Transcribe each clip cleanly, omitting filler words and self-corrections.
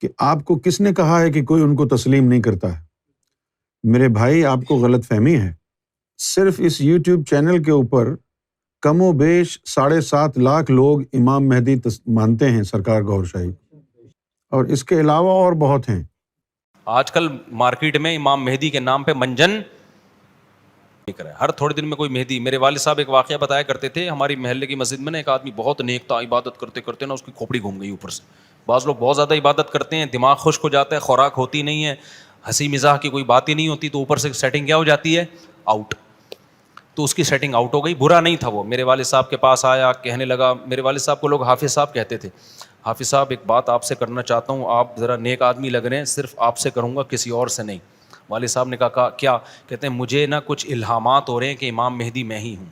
کہ آپ کو کس نے کہا ہے کہ کوئی ان کو تسلیم نہیں کرتا ہے؟ میرے بھائی، آپ کو غلط فہمی ہے۔ صرف اس یوٹیوب چینل کے اوپر کم و بیش 7.5 لاکھ لوگ امام مہدی مانتے ہیں، سرکار گور شاہی، اور اس کے علاوہ اور بہت ہیں۔ آج کل مارکیٹ میں امام مہدی کے نام پہ منجن بک رہا ہے، ہر تھوڑے دن میں کوئی مہدی۔ میرے والد صاحب ایک واقعہ بتایا کرتے تھے، ہماری محلے کی مسجد میں نا ایک آدمی بہت نیک تھا، عبادت کرتے کرتے نا اس کی کھوپڑی گھوم گئی اوپر سے۔ بعض لوگ بہت زیادہ عبادت کرتے ہیں، دماغ خشک ہو جاتا ہے، خوراک ہوتی نہیں ہے، ہنسی مزاح کی کوئی بات ہی نہیں ہوتی، تو اوپر سے سیٹنگ کیا ہو جاتی ہے؟ آؤٹ۔ تو اس کی سیٹنگ آؤٹ ہو گئی۔ برا نہیں تھا وہ، میرے والد صاحب کے پاس آیا، کہنے لگا، میرے والد صاحب کو لوگ حافظ صاحب کہتے تھے، حافظ صاحب ایک بات آپ سے کرنا چاہتا ہوں، آپ ذرا نیک آدمی لگ رہے ہیں، صرف آپ سے کروں گا، کسی اور سے نہیں۔ والد صاحب نے کہا کیا؟ کہتے ہیں مجھے نا کچھ الہامات ہو رہے ہیں کہ امام مہدی میں ہی ہوں۔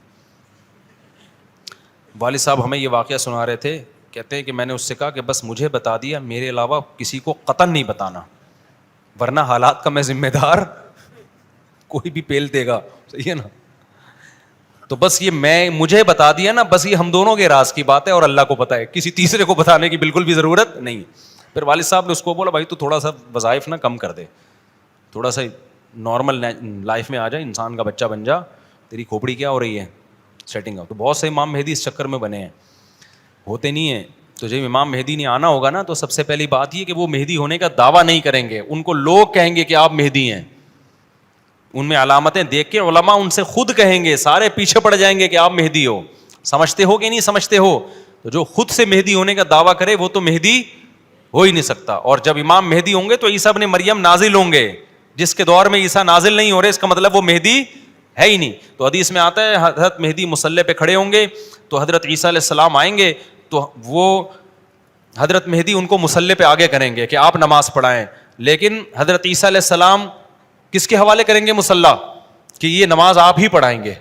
والد صاحب ہمیں یہ واقعہ سنا رہے تھے، کہتے ہیں کہ میں نے اس سے کہا کہ بس مجھے بتا دیا، میرے علاوہ کسی کو قطعاً نہیں بتانا، ورنہ حالات کا میں ذمہ دار، کوئی بھی پیل دے گا، صحیح ہے نا؟ تو بس یہ مجھے بتا دیا نا، بس یہ ہم دونوں کے راز کی بات ہے اور اللہ کو پتہ ہے، کسی تیسرے کو بتانے کی بالکل بھی ضرورت نہیں۔ پھر والد صاحب نے اس کو بولا بھائی تو تھوڑا سا وظائف نا کم کر دے، تھوڑا سا نارمل لائف میں آ جا، انسان کا بچہ بن جا، تیری کھوپڑی کیا ہو رہی ہے سیٹنگ اپ۔ تو بہت سے امام مہدی اس چکر میں بنے ہیں، ہوتے نہیں ہیں۔ تو جب امام مہدی نہیں آنا ہوگا نا، تو سب سے پہلی بات یہ کہ وہ مہدی ہونے کا دعویٰ نہیں کریں گے، ان کو لوگ کہیں گے کہ آپ مہدی ہیں، ان میں علامتیں دیکھ کے علماء ان سے خود کہیں گے، سارے پیچھے پڑ جائیں گے کہ آپ مہدی ہو۔ سمجھتے ہو کہ نہیں سمجھتے ہو؟ تو جو خود سے مہدی ہونے کا دعویٰ کرے وہ تو مہدی ہو ہی نہیں سکتا۔ اور جب امام مہدی ہوں گے تو عیسیٰ ابن مریم نازل ہوں گے، جس کے دور میں عیسیٰ نازل نہیں ہو رہے، اس کا مطلب وہ مہدی ہے ہی نہیں۔ تو حدیث میں آتا ہے حضرت مہدی مصلی پہ کھڑے ہوں گے، تو حضرت عیسیٰ علیہ السلام آئیں گے، تو وہ حضرت مہدی ان کو مصلی پہ آگے کریں گے کہ آپ نماز پڑھائیں، لیکن حضرت عیسیٰ علیہ السلام کس کے حوالے کریں گے مصلی؟ کہ یہ نماز آپ ہی پڑھائیں گے۔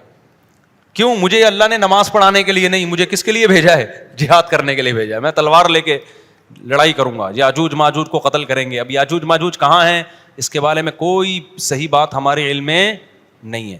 کیوں؟ مجھے اللہ نے نماز پڑھانے کے لیے نہیں، مجھے کس کے لیے بھیجا ہے؟ جہاد کرنے کے لیے بھیجا ہے، میں تلوار لے کے لڑائی کروں گا، یاجوج ماجوج کو قتل کریں گے۔ اب یاجوج ماجوج کہاں ہیں، اس کے بارے میں کوئی صحیح بات ہمارے علم میں نہیں ہے۔